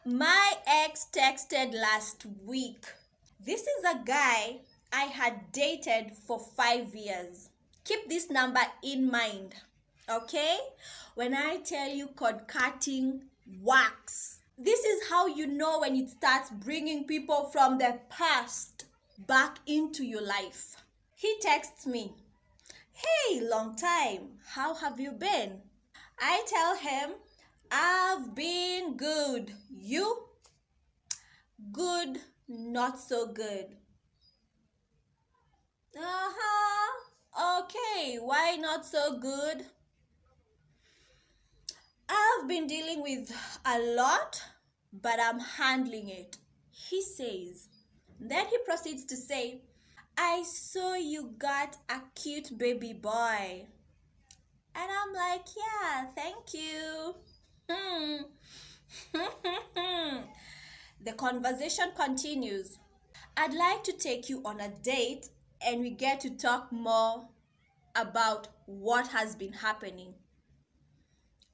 My ex texted last week. This is a guy I had dated for 5 years. Keep this number in mind, okay? When I tell you cord cutting works, this is how you know when it starts bringing people from the past back into your life. He texts me, "Hey, long time, how have you been?" I tell him, "I've been good. You?" "Good, not so good." Okay, why not so good? "I've been dealing with a lot, but I'm handling it," he says. Then he proceeds to say, "I saw you got a cute baby boy." And I'm like, "Yeah, thank you." The conversation continues. "I'd like to take you on a date and we get to talk more about what has been happening."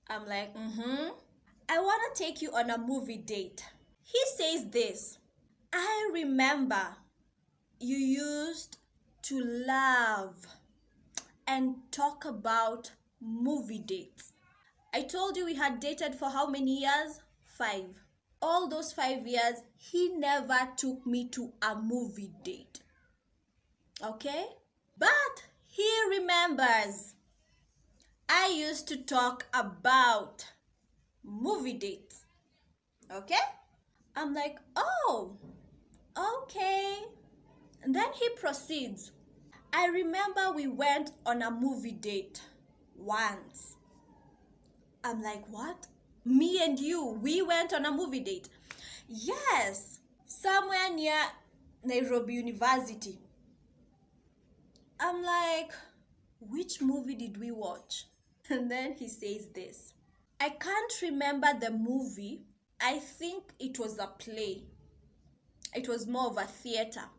I'm like, "I want to take you on a movie date." He says this, "I remember you used to love and talk about movie dates. I told you we had dated for how many years? 5. All those 5 years, he never took me to a movie date. Okay? But he remembers I used to talk about movie dates." Okay? I'm like, "Oh, okay." And then he proceeds, "I remember we went on a movie date once." I'm like, "What? Me and you, we went on a movie date?" "Yes, somewhere near Nairobi University." I'm like, "Which movie did we watch?" And then he says this, "I can't remember the movie. I think it was a play. It was more of a theater."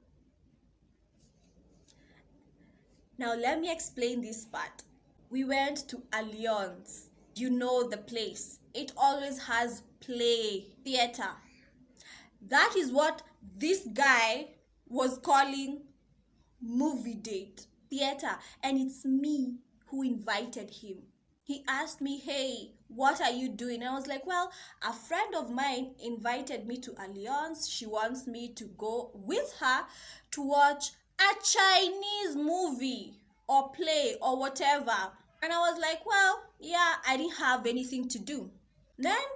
Now let me explain this part. We went to Alliance. You know the place. It always has play, theater. That is what this guy was calling movie date, theater. And it's me who invited him. He asked me, "Hey, what are you doing?" And I was like, "Well, a friend of mine invited me to Alliance. She wants me to go with her to watch a Chinese movie or play or whatever." And I was like, "Well, yeah, I didn't have anything to do." Then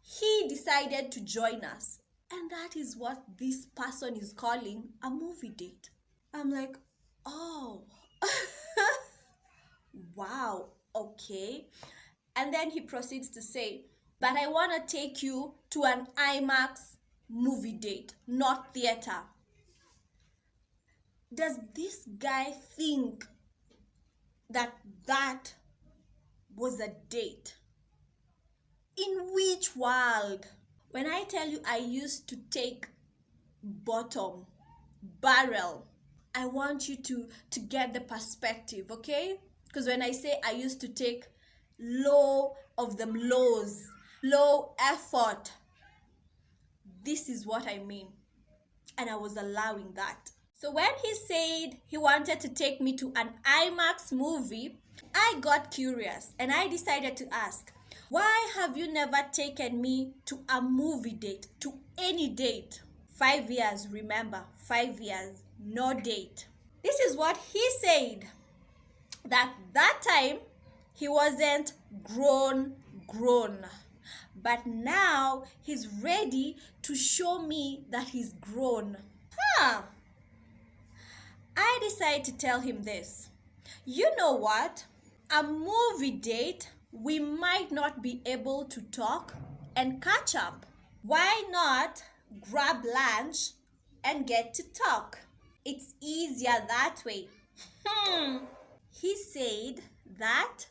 he decided to join us. And that is what this person is calling a movie date. I'm like, "Oh, wow, okay." And then he proceeds to say, "But I want to take you to an IMAX movie date, not theater." Does this guy think that that was a date? In which world? When I tell you I used to take bottom, barrel, I want you to get the perspective, okay? Because when I say I used to take low of them lows, low effort, this is what I mean. And I was allowing that. So when he said he wanted to take me to an IMAX movie, I got curious and I decided to ask, "Why have you never taken me to a movie date, to any date?" 5 years, remember, 5 years, no date. This is what he said, that time he wasn't grown, but now he's ready to show me that he's grown. I decided to tell him this. You know what? A movie date, we might not be able to talk and catch up. Why not grab lunch and get to talk? It's easier that way. He said that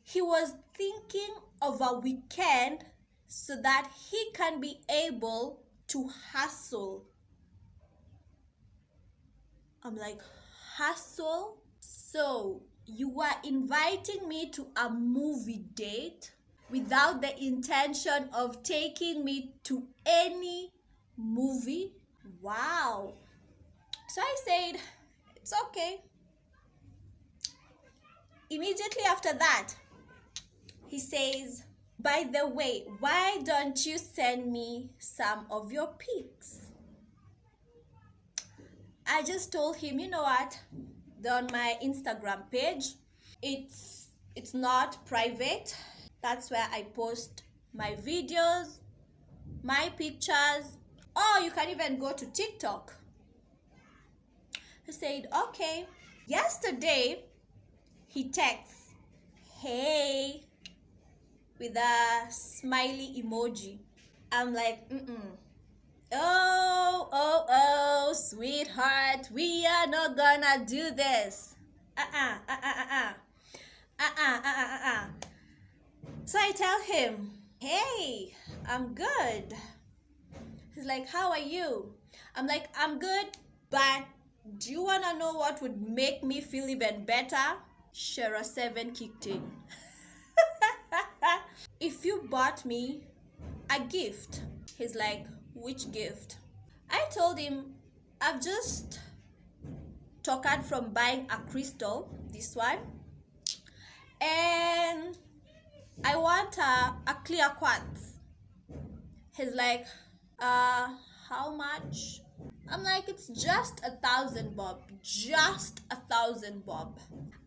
he was thinking of a weekend so that he can be able to hustle. I'm like, hustle? So you were inviting me to a movie date without the intention of taking me to any movie. Wow. So I said, it's okay. Immediately after that, he says, by the way, why don't you send me some of your pics? I just told him, you know what? They're on my Instagram page. It's not private. That's where I post my videos, my pictures. Or you can even go to TikTok. He said, okay. Yesterday, he texts, hey, with a smiley emoji. I'm like, oh, sweetheart, we are not gonna do this. So I tell him, hey, I'm good. He's like, how are you? I'm like, I'm good, but do you wanna know what would make me feel even better? Shara 7 kicked in. If you bought me a gift. He's like, which gift? I told him, I've just talked from buying a crystal, this one, and I want a clear quartz. He's like, how much? I'm like, it's just 1,000 bob. Just 1,000 bob.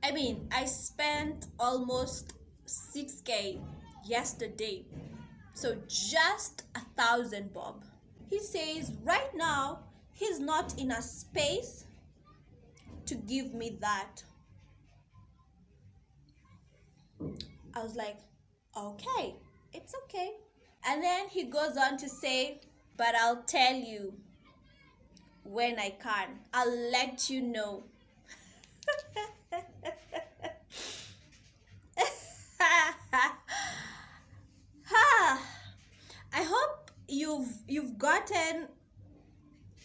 I mean, I spent almost 6K yesterday. So just 1,000 bob. He says right now he's not in a space to give me that. I was like, okay, it's okay. And then he goes on to say, but I'll tell you when I can. I'll let you know. I hope you've gotten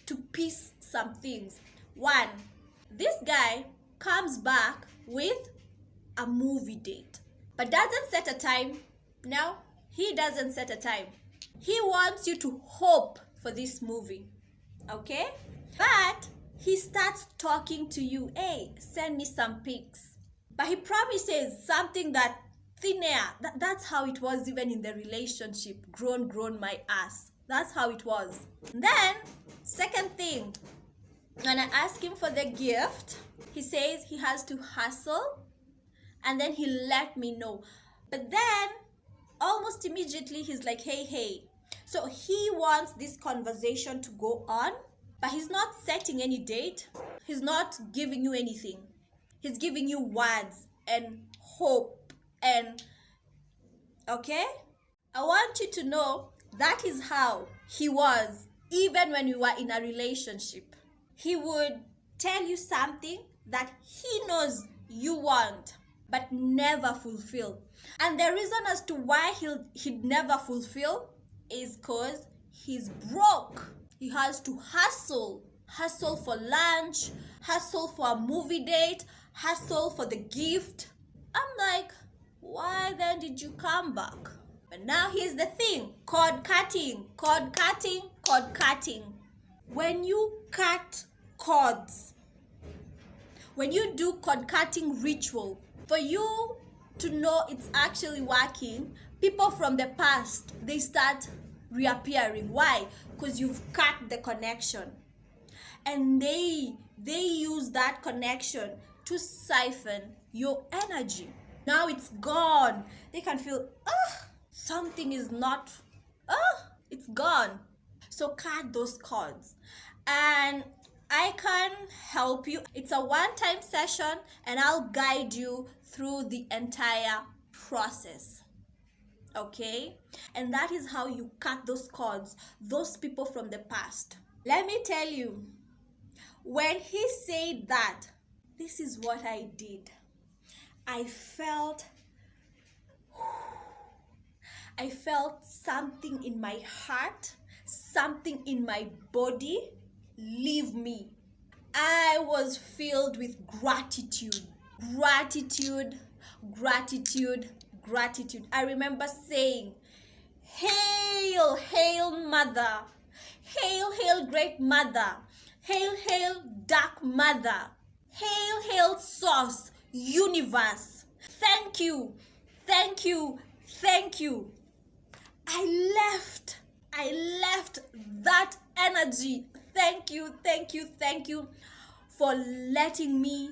to piece some things. One, this guy comes back with a movie date, but doesn't set a time. No, he doesn't set a time. He wants you to hope for this movie, okay? But he starts talking to you, hey, send me some pics. But he promises something that thin air. That's how it was even in the relationship. Grown my ass. That's how it was. Then, second thing, when I ask him for the gift, he says he has to hustle, and then he let me know. But then, almost immediately, he's like, hey. So he wants this conversation to go on, but he's not setting any date. He's not giving you anything. He's giving you words and hope and, okay? I want you to know that is how he was even when we were in a relationship. He would tell you something that he knows you want but never fulfill. And the reason as to why he'd never fulfill is because he's broke. He has to hustle for lunch, hustle for a movie date, hustle for the gift. I'm like, why then did you come back? But now here's the thing, cord cutting. When you cut cords, when you do cord cutting ritual, for you to know it's actually working, people from the past, they start reappearing. Why? Because you've cut the connection. And they use that connection to siphon your energy. Now it's gone. They can feel, something is not, it's gone. So cut those cords. And I can help you. It's a one-time session, and I'll guide you through the entire process. Okay? And that is how you cut those cords, those people from the past. Let me tell you, when he said that, this is what I did. I felt something in my heart, something in my body leave me. I was filled with gratitude. gratitude. I remember saying, "Hail, hail, mother. Hail, hail, great mother. Hail, hail, dark mother. Hail, hail, source, universe. Thank you, thank you, thank you." I left that energy. Thank you, thank you, thank you for letting me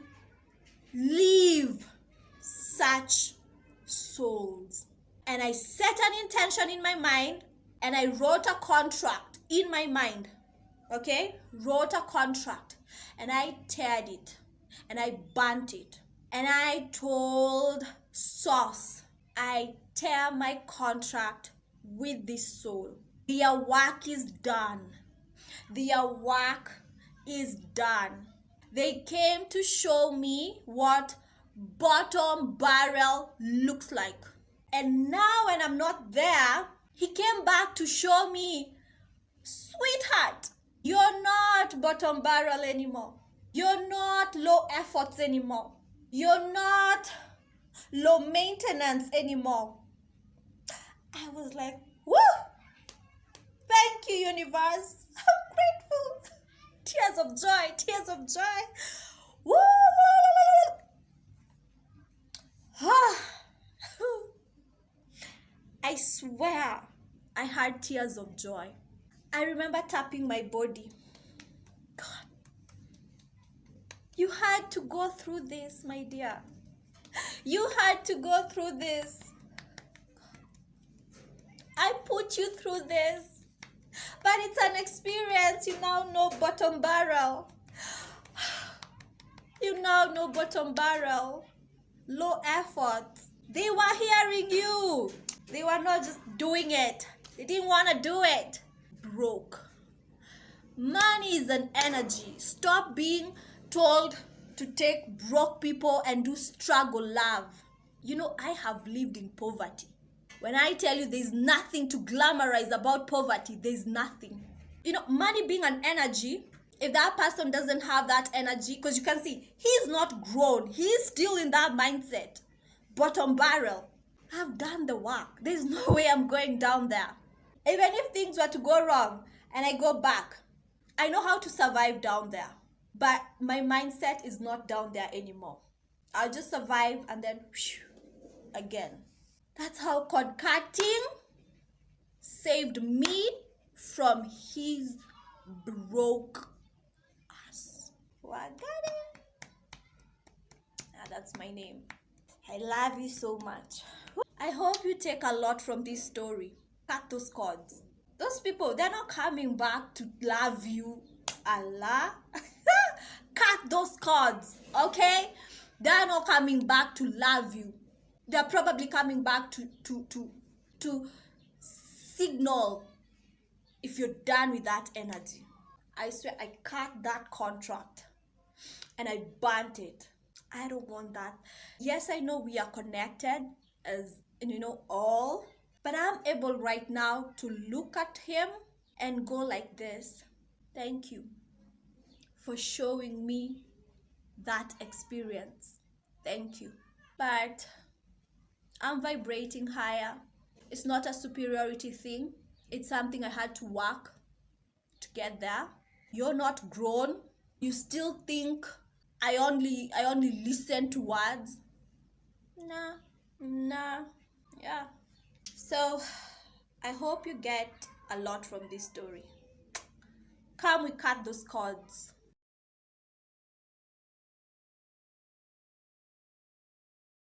live such souls. And I set an intention in my mind, and I wrote a contract in my mind. Okay? Wrote a contract, and I teared it, and I burnt it. And I told Source, I tear my contract with this soul. Their work is done. Their work is done. They came to show me what bottom barrel looks like. And now when I'm not there, he came back to show me, "Sweetheart, you're not bottom barrel anymore. You're not low efforts anymore. You're not low maintenance anymore." I was like, woo! Thank you, universe. I'm grateful. Tears of joy, tears of joy. Woo! I swear I had tears of joy. I remember tapping my body. God, you had to go through this, my dear. You had to go through this. I put you through this. But it's an experience. You now know bottom barrel. You now know bottom barrel. Low effort. They were hearing you. They were not just doing it. They didn't want to do it. Broke. Money is an energy. Stop being told to take broke people and do struggle love. You know, I have lived in poverty. When I tell you there's nothing to glamorize about poverty, there's nothing. You know, money being an energy, if that person doesn't have that energy, because you can see, he's not grown. He's still in that mindset. Bottom barrel. I've done the work. There's no way I'm going down there. Even if things were to go wrong and I go back, I know how to survive down there. But my mindset is not down there anymore. I'll just survive and then again. That's how cord cutting saved me from his broke ass. Wagari. That's my name. I love you so much. I hope you take a lot from this story. Cut those cords. Those people, they're not coming back to love you. Allah. Cut those cords, okay? They're not coming back to love you. They're probably coming back to signal if you're done with that energy. I swear I cut that contract and I burnt it. I don't want that. Yes, I know we are connected as, all, but I'm able right now to look at him and go like this. Thank you for showing me that experience. Thank you. But I'm vibrating higher. It's not a superiority thing. It's something I had to work to get there. You're not grown. You still think I only listen to words. Nah. Yeah. So I hope you get a lot from this story. Come, we cut those cords.